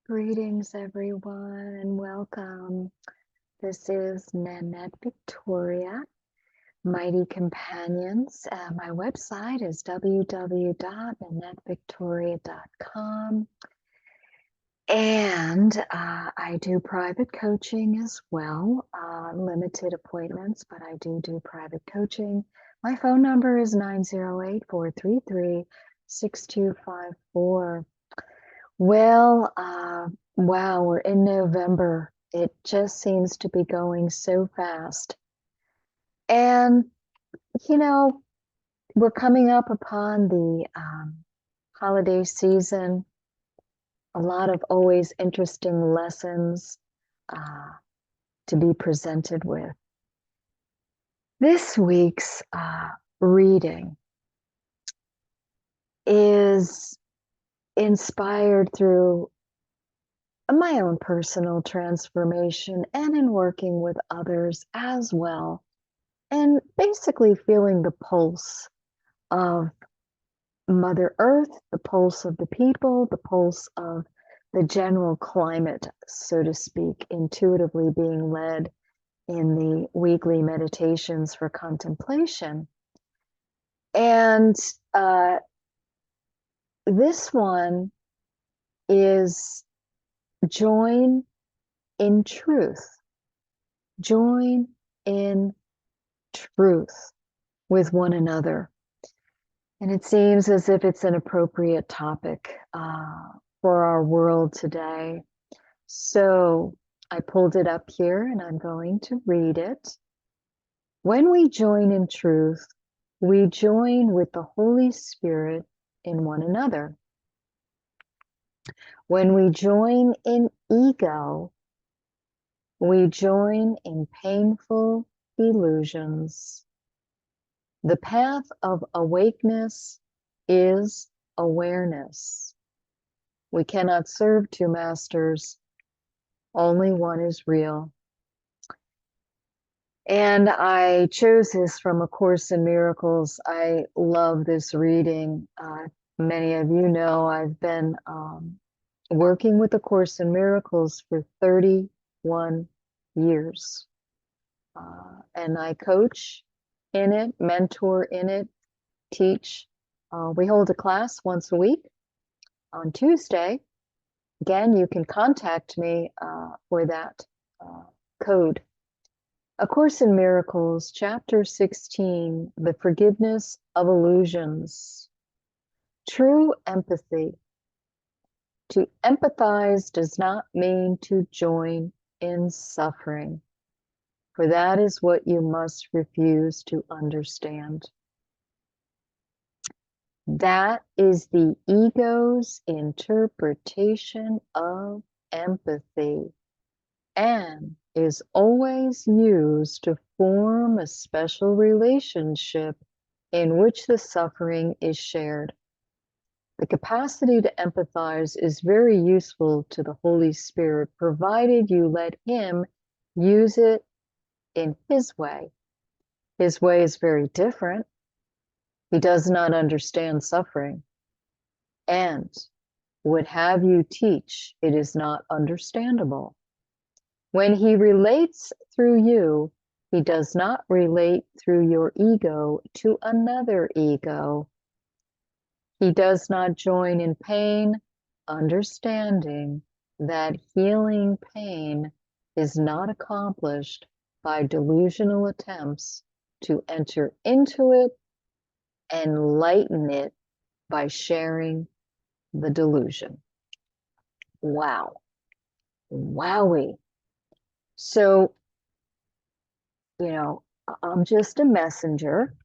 Greetings, everyone, and welcome. This is Nanette Victoria, Mighty Companions. My website is www.nanettvictoria.com. And I do private coaching as well, limited appointments, but I do private coaching. My phone number is 908-433-6254. Well, wow, we're in November. It just seems to be going so fast. And, you know, we're coming up upon the holiday season. A lot of always interesting lessons to be presented with. This week's reading is inspired through my own personal transformation and in working with others as well. And basically feeling the pulse of Mother Earth, the pulse of the people, the pulse of the general climate, so to speak, intuitively being led in the weekly meditations for contemplation. And this one is join in truth. Join in truth with one another. And it seems as if it's an appropriate topic for our world today. So I pulled it up here and I'm going to read it. When we join in truth, we join with the Holy Spirit in one another. When we join in ego, we join in painful illusions. The path of awakeness is awareness. We cannot serve two masters. Only one is real. And I chose this from A Course in Miracles. I love this reading. Many of you know I've been working with A Course in Miracles for 31 years. And I coach in it, mentor in it, teach. We hold a class once a week on Tuesday. Again, you can contact me for that code. A Course in Miracles, Chapter 16, The Forgiveness of Illusions. True empathy. To empathize does not mean to join in suffering, for that is what you must refuse to understand. That is the ego's interpretation of empathy and is always used to form a special relationship in which the suffering is shared. The capacity to empathize is very useful to the Holy Spirit, provided you let Him use it in His way. His way is very different. He does not understand suffering and would have you teach it is not understandable. When He relates through you, He does not relate through your ego to another ego. He does not join in pain, understanding that healing pain is not accomplished by delusional attempts to enter into it and lighten it by sharing the delusion. Wow. Wowie. So, I'm just a messenger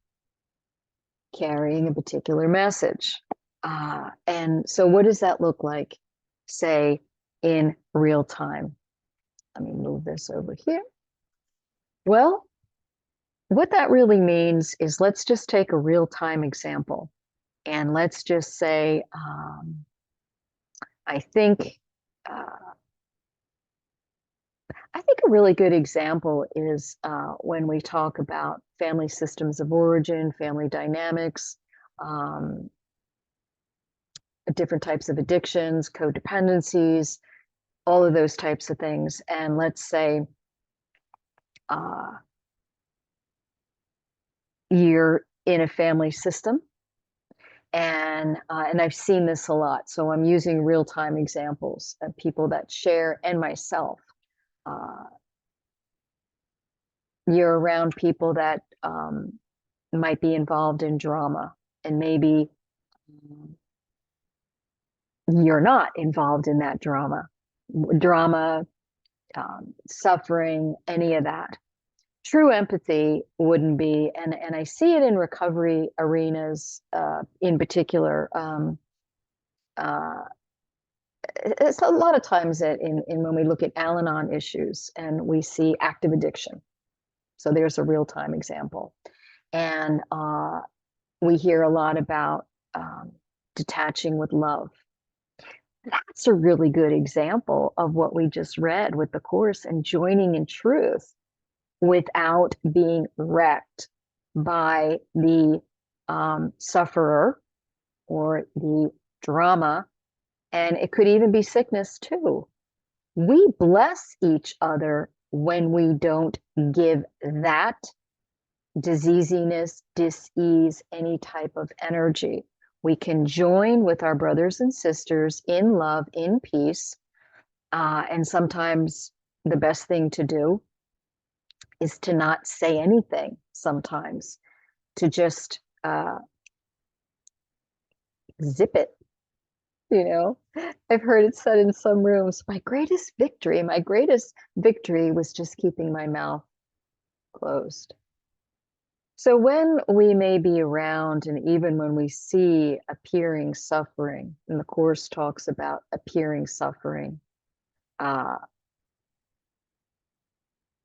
carrying a particular message. And so what does that look like, say, in real time? Let me move this over here. Well, what that really means is, let's just take a real-time example. And let's just say, I think a really good example is when we talk about family systems of origin, family dynamics, different types of addictions, codependencies. all of those types of things. And let's say you're in a family system, and I've seen this a lot. So I'm using real-time examples of people that share, and myself. You're around people that might be involved in drama, and maybe you're not involved in that drama, suffering, any of that. True empathy wouldn't be, and I see it in recovery arenas in particular. It's a lot of times that in when we look at Al-Anon issues and we see active addiction. So there's a real-time example. And we hear a lot about detaching with love. That's a really good example of what we just read with the Course, and joining in truth without being wrecked by the sufferer or the drama. And it could even be sickness too. We bless each other when we don't give that diseasiness, dis-ease, any type of energy. We can join with our brothers and sisters in love, in peace. And sometimes the best thing to do is to not say anything sometimes, to just zip it. You know, I've heard it said in some rooms, my greatest victory was just keeping my mouth closed. So when we may be around, and even when we see appearing suffering, and the Course talks about appearing suffering,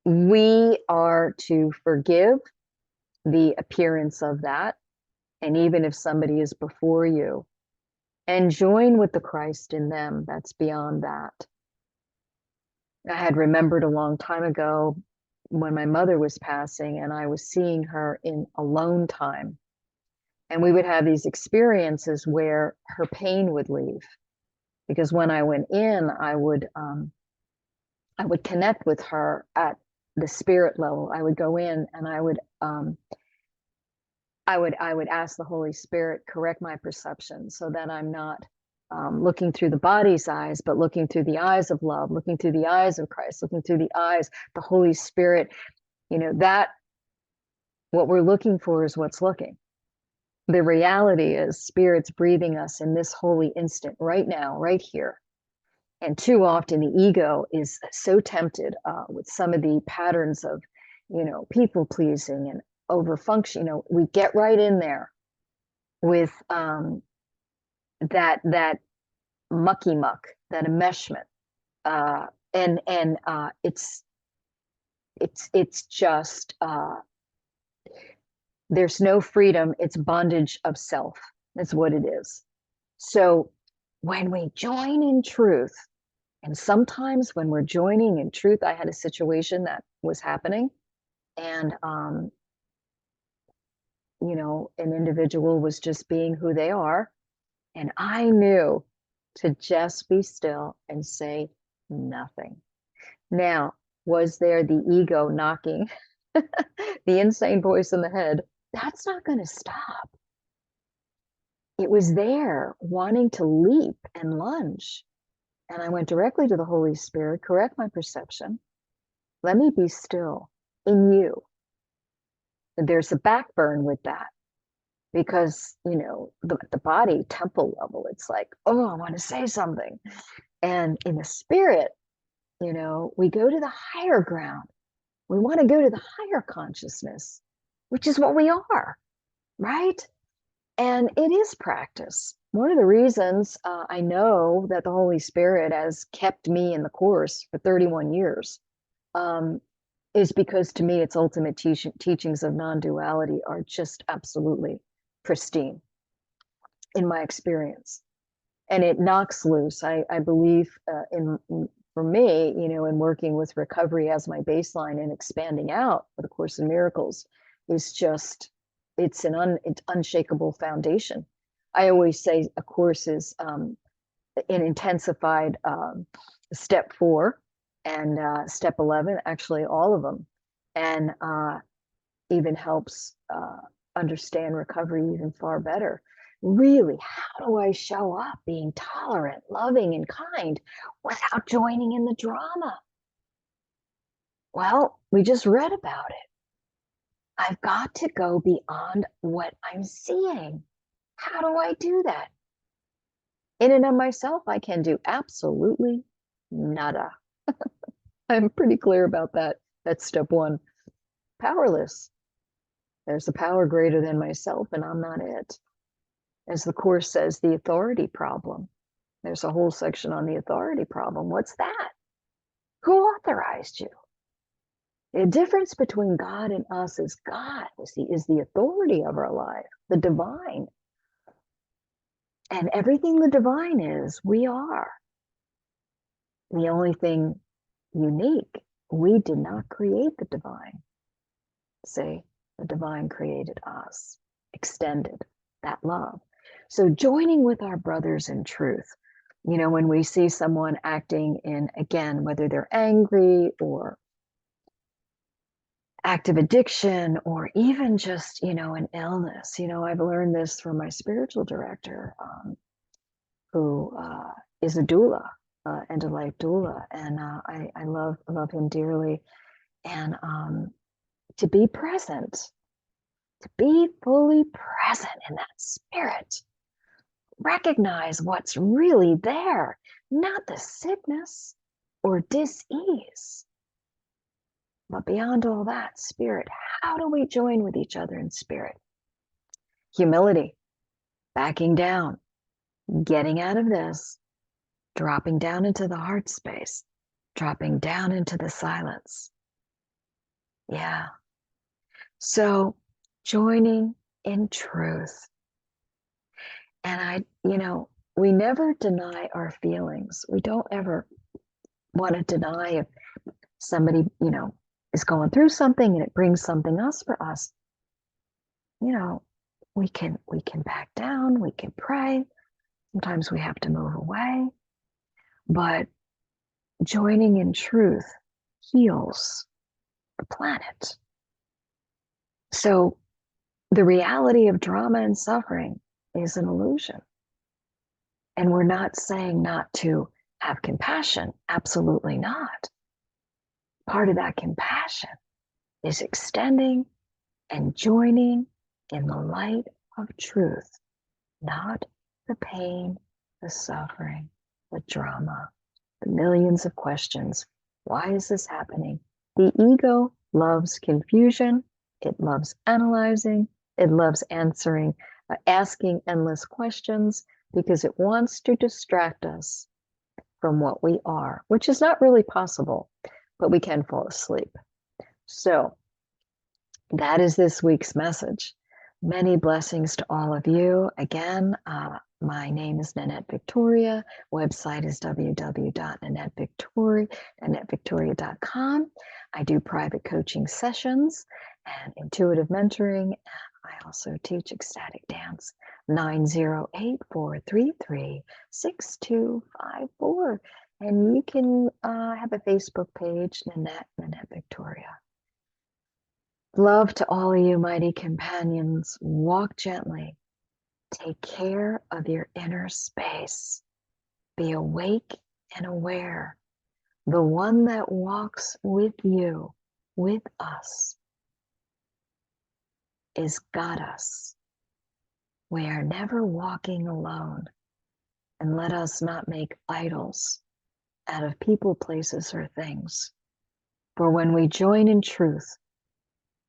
we are to forgive the appearance of that. And even if somebody is before you, and join with the Christ in them, that's beyond that. I had remembered a long time ago when my mother was passing, and I was seeing her in alone time. And we would have these experiences where her pain would leave. Because when I went in, I would connect with her at the spirit level. I would go in and I would ask the Holy Spirit, correct my perception so that I'm not looking through the body's eyes, but looking through the eyes of love, looking through the eyes of Christ, looking through the eyes, the Holy Spirit. You know, that what we're looking for is what's looking. The reality is Spirit's breathing us in this holy instant right now, right here. And too often the ego is so tempted with some of the patterns of, you know, people pleasing and overfunction. You know, we get right in there with that mucky muck, that enmeshment, and it's just there's no freedom. It's bondage of self. That's what it is. So when we join in truth, and sometimes when we're joining in truth, I had a situation that was happening, and you know, an individual was just being who they are, and I knew to just be still and say nothing. Now, was there the ego knocking, the insane voice in the head? That's not going to stop. It was there wanting to leap and lunge. And I went directly to the Holy Spirit, correct my perception. Let me be still in you. And there's a backburn with that, because, you know, the body temple level, it's like, oh, I want to say something. And in the spirit, you know, we go to the higher ground. We want to go to the higher consciousness, which is what we are, right? And it is practice. One of the reasons I know that the Holy Spirit has kept me in the Course for 31 years is because, to me, its ultimate teachings of non-duality are just absolutely pristine in my experience. And it knocks loose, I believe, for me, you know, in working with recovery as my baseline and expanding out for the Course in Miracles, is just, it's unshakable foundation. I always say a course is in intensified step 4 and step 11, actually all of them, and even helps understand recovery even far better. Really, how do I show up being tolerant, loving, and kind without joining in the drama? Well, we just read about it. I've got to go beyond what I'm seeing. How do I do that? In and of myself, I can do absolutely nada. I'm pretty clear about that. That's step 1. Powerless. There's a power greater than myself, and I'm not it. As the Course says, the authority problem. There's a whole section on the authority problem. What's that? Who authorized you? The difference between God and us is God is the authority of our life, the divine. And everything the divine is, we are. The only thing unique, we did not create the divine. See, the divine created us, extended that love. So joining with our brothers in truth, you know, when we see someone acting in, again, whether they're angry or active addiction or even just, you know, an illness, you know, I've learned this from my spiritual director, who is a doula, end-of-life doula, and I love him dearly. And to be present, to be fully present in that spirit, recognize what's really there, not the sickness or dis-ease, but beyond all that, spirit. How do we join with each other in spirit? Humility, backing down, getting out of this, dropping down into the heart space, dropping down into the silence. Yeah. So joining in truth. And you know, we never deny our feelings. We don't ever want to deny if somebody, you know, is going through something and it brings something else for us. You know, we can back down, we can pray. Sometimes we have to move away. But joining in truth heals the planet. So the reality of drama and suffering is an illusion. And we're not saying not to have compassion. Absolutely not. Part of that compassion is extending and joining in the light of truth, not the pain, the suffering, the drama, the millions of questions. Why is this happening? The ego loves confusion. It loves analyzing. It loves asking endless questions because it wants to distract us from what we are, which is not really possible, but we can fall asleep. So that is this week's message. Many blessings to all of you. Again, my name is Nanette Victoria. Website is www.nannettevictoria.com. I do private coaching sessions and intuitive mentoring. I also teach ecstatic dance. 908-433-6254. And you can have a Facebook page, Nanette Victoria. Love to all of you, mighty companions. Walk gently. Take care of your inner space. Be awake and aware. The one that walks with you, with us, is Goddess. We are never walking alone. And let us not make idols out of people, places, or things. For when we join in truth,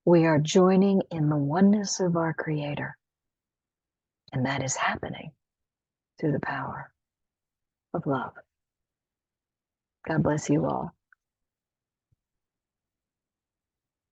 we are joining in the oneness of our Creator. And that is happening through the power of love. God bless you all.